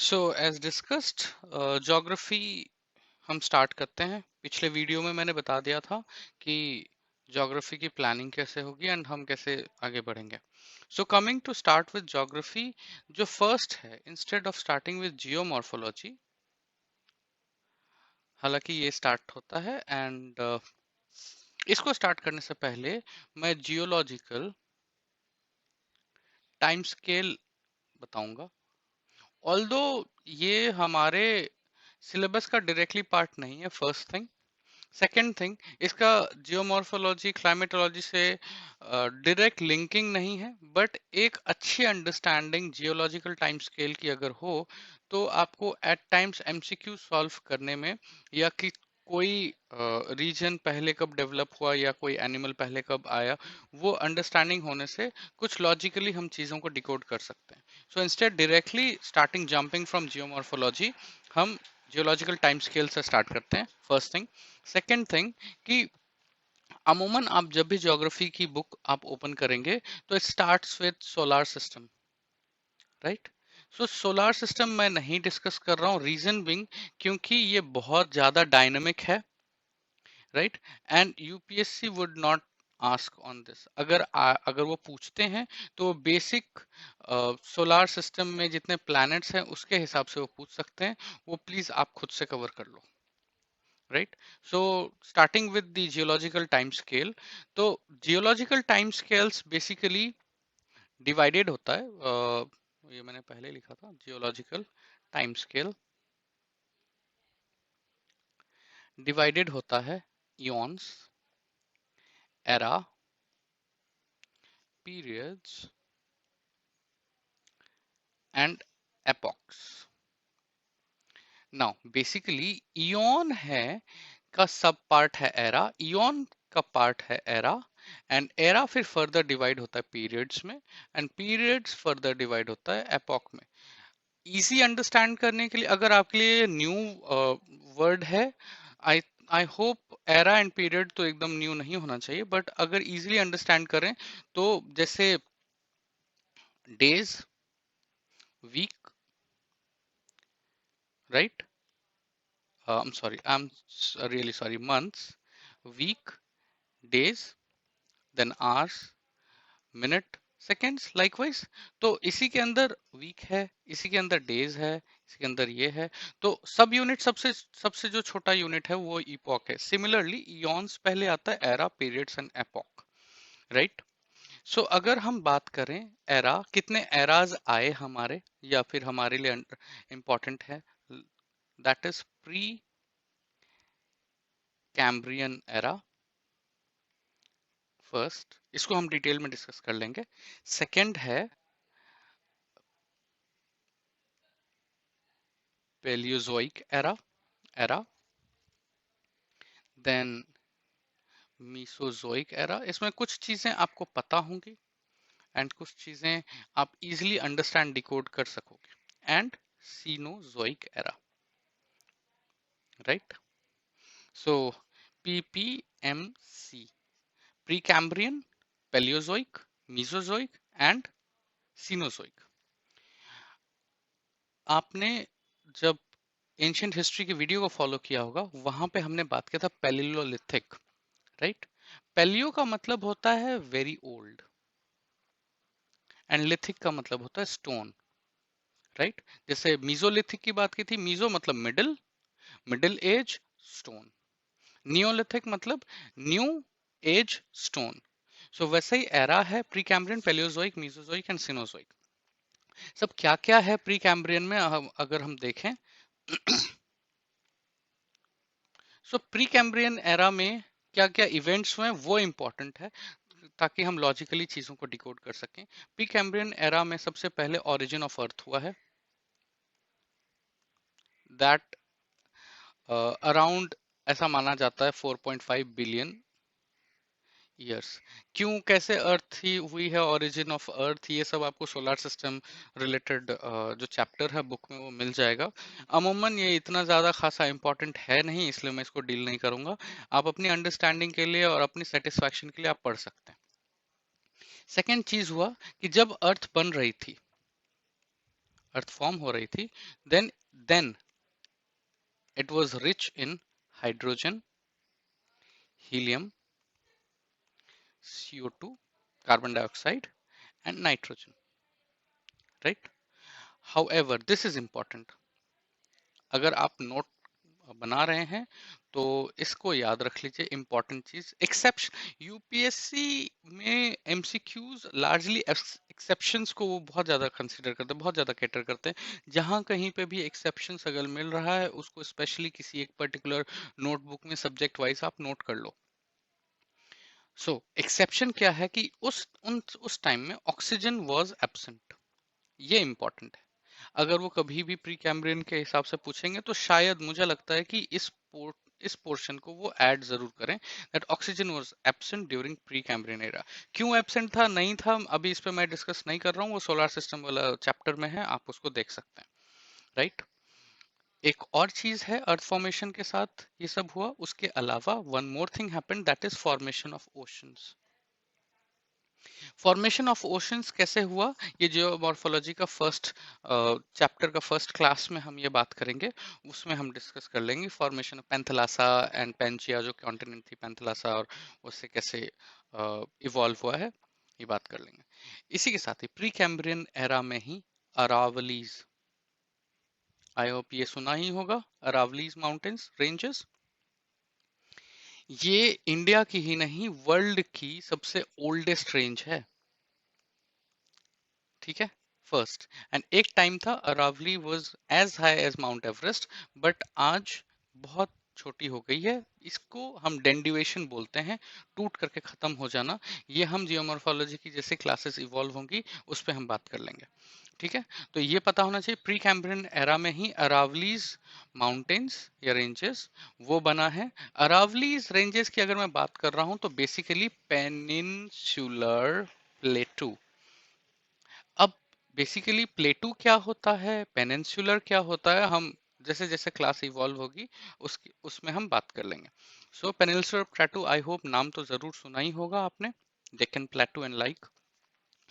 So as discussed geography हम start करते हैं। पिछले वीडियो में मैंने बता दिया था कि ज्योग्राफी की प्लानिंग कैसे होगी एंड हम कैसे आगे बढ़ेंगे। So coming to start with geography, जो फर्स्ट है, instead of starting with geomorphology, हालांकि ये स्टार्ट होता है एंड इसको स्टार्ट करने से पहले मैं जियोलॉजिकल टाइम स्केल बताऊंगा। ऑल्दो ये हमारे सिलेबस का डायरेक्टली पार्ट नहीं है, फर्स्ट थिंग। सेकेंड थिंग, इसका जियोमॉर्फोलॉजी क्लाइमेटोलॉजी से डायरेक्ट लिंकिंग नहीं है, बट एक अच्छी अंडरस्टैंडिंग जियोलॉजिकल टाइम स्केल की अगर हो तो आपको एट टाइम्स एमसीक्यू सॉल्व करने में, या कि कोई रीजन पहले कब डेवलप हुआ या कोई एनिमल पहले कब आया, वो अंडरस्टैंडिंग होने से कुछ लॉजिकली हम चीज़ों को डिकोड कर सकते हैं। So instead directly starting jumping from geomorphology, हम जियोलॉजिकल टाइम स्केल से स्टार्ट करते हैं, फर्स्ट थिंग। सेकेंड थिंग कि अमूमन आप जब भी ज्योग्राफी की बुक आप ओपन करेंगे तो it starts with solar system, right. So solar system मैं नहीं डिस्कस कर रहा हूँ, रीजन बिंग क्योंकि ये बहुत ज्यादा डायनामिक है, right, and UPSC would not ask on this. अगर वो पूछते हैं तो बेसिक सोलार सिस्टम में जितने प्लैनेट्स हैं उसके हिसाब से वो पूछ सकते हैं, वो प्लीज आप खुद से कवर कर लो, right. So starting with the geological time scale, तो geological time scales basically divided होता है, ये मैंने पहले लिखा था, जियोलॉजिकल टाइम स्केल डिवाइडेड होता है eons, era, periods and epochs. Now basically eon है का सब पार्ट है एरा, इयॉन का पार्ट है एरा, एंड एरा फिर फर्दर डिवाइड होता है पीरियड्स में, एंड पीरियड्स फर्दर डिवाइड होता है एपॉक में। इजी अंडरस्टैंड करने के लिए, अगर आपके लिए न्यू वर्ड है, I I hope era and period तो एकदम न्यू नहीं होना चाहिए, बट अगर इजीली अंडरस्टैंड करें तो जैसे days, week, right, I am sorry, I am really sorry, months, week, days, then hours, minute, seconds, likewise. तो इसी के अंदर वीक है, इसी के अंदर डेज है, इसी के अंदर ये है। तो सब यूनिट, सबसे सबसे जो छोटा यूनिट है वो इपॉक है। सिमिलरली इयॉन्स पहले आता है era, periods and epoch, right. So अगर हम बात करें एरा, कितने एराज आए हमारे या फिर हमारे लिए इंपॉर्टेंट है, that is pre Cambrian era. First, इसको हम डिटेल में डिस्कस कर लेंगे। सेकेंड है Paleozoic era, then Mesozoic era. इसमें कुछ चीजें आपको पता होंगी एंड कुछ चीजें आप इजीली अंडरस्टैंड डिकोड कर सकोगे, and Cenozoic era, right. So PPMC, pre Cambrian, Paleozoic, Mesozoic and Cenozoic. आपने जब एंशियंट हिस्ट्री की वीडियो को फॉलो किया होगा, वहां पे हमने बात किया था पैलियोलिथिक, राइट। पैलियो का मतलब होता है वेरी ओल्ड एंड लिथिक का मतलब होता है स्टोन, राइट। जैसे मीजोलिथिक की बात की थी, मीजो मतलब middle, middle age stone. Neolithic मतलब न्यू एज स्टोन। सो वैसे ही एरा है, pre Cambrian, Paleozoic, Mesozoic and Cenozoic. सब क्या क्या है प्री कैम्ब्रियन में, अगर हम देखें सो प्री कैम्ब्रियन एरा में क्या क्या इवेंट्स हुए वो इंपॉर्टेंट है, ताकि हम लॉजिकली चीजों को डिकोड कर सकें। प्री कैम्ब्रियन एरा में सबसे पहले ओरिजिन ऑफ अर्थ हुआ है, दैट अराउंड, ऐसा माना जाता है 4.5 बिलियन ईयर्स। क्यों, कैसे अर्थ ही हुई है, ओरिजिन ऑफ अर्थ, ये सब आपको सोलर सिस्टम रिलेटेड जो चैप्टर है बुक में वो मिल जाएगा। अमूमन ये इतना ज़्यादा खासा इंपॉर्टेंट है नहीं, इसलिए मैं इसको डील नहीं करूंगा। आप अपनी अंडरस्टैंडिंग के लिए और अपनी सेटिस्फैक्शन के लिए आप पढ़ सकते हैं। सेकेंड चीज हुआ कि जब अर्थ बन रही थी, अर्थ फॉर्म हो रही थी, then it was rich in hydrogen, helium, CO2, carbon dioxide, and nitrogen, right? However, this is important. अगर आप नोट बना रहे हैं तो इसको याद रख लीजिए, इंपॉर्टेंट चीज एक्सेप्शन। यूपीएससी में एमसीक्यूज लार्जली एक्सेप्शंस को वो बहुत ज्यादा कंसीडर करते हैं, बहुत ज्यादा कैटर करते हैं। जहां कहीं पे भी एक्सेप्शंस अगर मिल रहा है उसको स्पेशली किसी एक पर्टिकुलर नोटबुक में सब्जेक्ट वाइज आप नोट कर लो। सो एक्सेप्शन क्या है कि उस टाइम में ऑक्सीजन वाज एब्सेंट, ये इंपॉर्टेंट है। अगर वो कभी भी प्री कैम्ब्रियन के हिसाब से पूछेंगे तो शायद मुझे लगता है कि इस पोर्शन को वो ऐड जरूर करें, that oxygen was absent during pre Cambrian era. क्यों एब्सेंट था, नहीं था, अभी इस पे मैं डिस्कस नहीं कर रहा हूँ, वो सोलर सिस्टम वाला चैप्टर में है, आप उसको देख सकते हैं, राइट। एक और चीज है अर्थ फॉर्मेशन के साथ ये सब हुआ, उसके अलावा one more thing happened, that is formation of oceans. Formation of oceans कैसे हुआ, ये जियोमॉर्फोलॉजी का फर्स्ट चैप्टर का फर्स्ट क्लास में हम ये बात करेंगे, उसमें हम डिस्कस कर लेंगे फॉर्मेशन ऑफ पैंथेलासा एंड पैंजिया, जो कॉन्टिनेंट थी पैंथेलासा, और उससे कैसे इवॉल्व हुआ है, ये बात कर लेंगे। इसी के साथ ही प्री कैम्ब्रियन एरा में ही अरावलीज, आई होप ये सुना ही होगा, अरावलीज माउंटेन्स रेंजेस, ये इंडिया की ही नहीं वर्ल्ड की सबसे ओल्डेस्ट रेंज है, ठीक है, फर्स्ट। एंड एक टाइम था Aravalli was as high as Mount Everest, but आज बहुत छोटी हो गई है, इसको हम डेंडिवेशन बोलते हैं, टूट करके खत्म हो जाना। ये हम जियोमॉर्फोलॉजी की जैसे क्लासेस इवॉल्व होंगी उस पर हम बात कर लेंगे, ठीक है। तो ये पता होना चाहिए प्री कैम्ब्रियन एरा में ही अरावलीज माउंटेन्स या रेंजेस वो बना है। अरावलीज रेंजेस की अगर मैं बात कर रहा हूं तो बेसिकली पेनिनसुलर प्लेटू। अब बेसिकली प्लेटू क्या होता है, पेनिनसुलर क्या होता है, हम जैसे जैसे क्लास इवॉल्व होगी उसमें हम बात कर लेंगे। सो पेनिनसुलर प्लेटू, आई होप नाम तो जरूर सुना ही होगा आपने, Deccan plateau and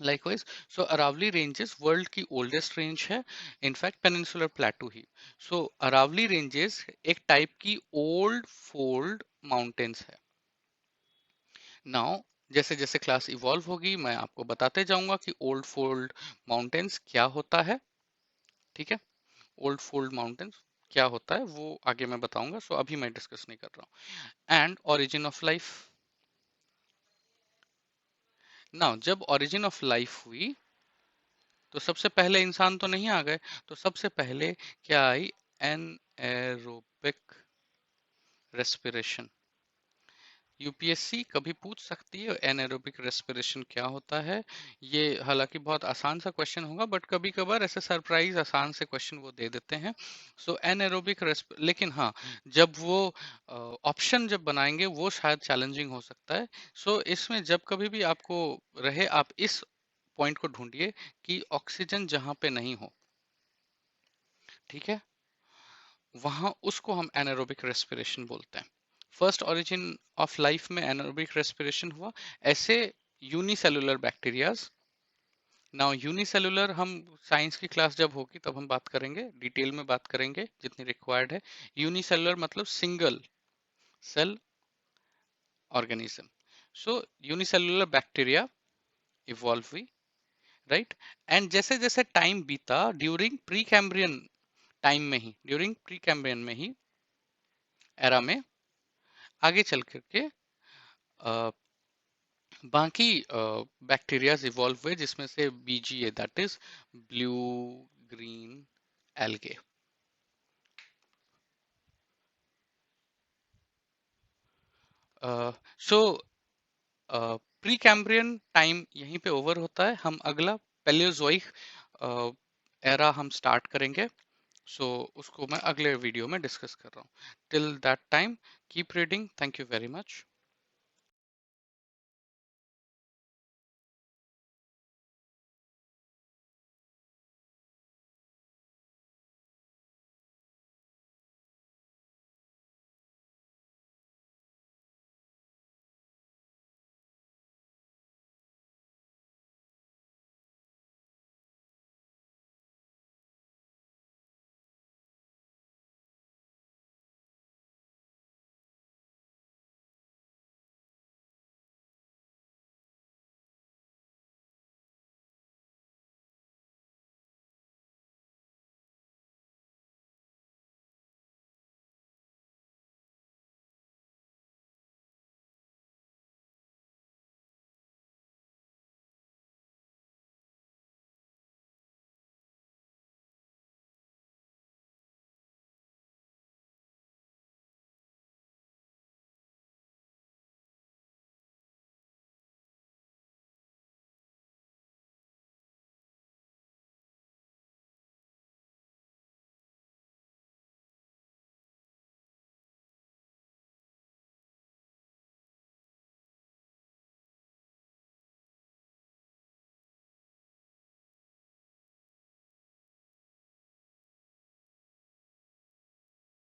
likewise. So Aravalli ranges world की ओल्डेस्ट रेंज है, इनफैक्ट पेनिनसुलर प्लेटू ही। सो अरावली रेंजेस एक टाइप की ओल्ड फोल्ड माउंटेन्स है। नाउ जैसे जैसे क्लास इवॉल्व होगी मैं आपको बताते जाऊंगा कि ओल्ड फोल्ड माउंटेन्स क्या होता है, ठीक है। ओल्ड फोल्ड माउंटेन्स क्या होता है वो आगे मैं बताऊंगा, सो अभी मैं डिस्कस नहीं कर रहा हूँ। And origin of life, now जब ओरिजिन ऑफ लाइफ हुई तो सबसे पहले इंसान तो नहीं आ गए, तो सबसे पहले क्या आई, एनएरोबिक रेस्पिरेशन। यूपीएससी कभी पूछ सकती है एनारोबिक रेस्पिरेशन क्या होता है, ये हालांकि बहुत आसान सा क्वेश्चन होगा, बट कभी कभार ऐसे सरप्राइज आसान से क्वेश्चन वो दे देते हैं। सो एनारोबिक लेकिन हाँ, जब वो ऑप्शन जब बनाएंगे वो शायद चैलेंजिंग हो सकता है। सो इसमें जब कभी भी आपको रहे, आप इस पॉइंट को ढूंढिए कि ऑक्सीजन जहां पे नहीं हो, ठीक है, वहां उसको हम एनारोबिक रेस्पिरेशन बोलते हैं। फर्स्ट ओरिजिन ऑफ लाइफ में एनारोबिक रेस्पिरेशन हुआ, ऐसे यूनिसेलुलर बैक्टीरियाज। नाउ यूनिसेलुलर हम साइंस की क्लास जब होगी तब हम बात करेंगे, डिटेल में बात करेंगे जितनी रिक्वायर्ड है। यूनिसेलुलर मतलब सिंगल सेल ऑर्गेनिज्म। सो यूनिसेलुलर बैक्टीरिया इवॉल्व हुई, राइट। एंड जैसे जैसे टाइम बीता, ड्यूरिंग प्री कैम्ब्रियन टाइम में ही, ड्यूरिंग प्री कैम्ब्रियन में ही एरा में आगे चल करके बाकी बैक्टीरियाज इवॉल्व हुए, जिसमें से BGA, that is blue green algae. So pre Cambrian time यहीं पे ओवर होता है, हम अगला पैलियोजोइक एरा हम स्टार्ट करेंगे। सो उसको मैं अगले वीडियो में डिस्कस कर रहा हूँ। Till that time keep reading, thank you very much.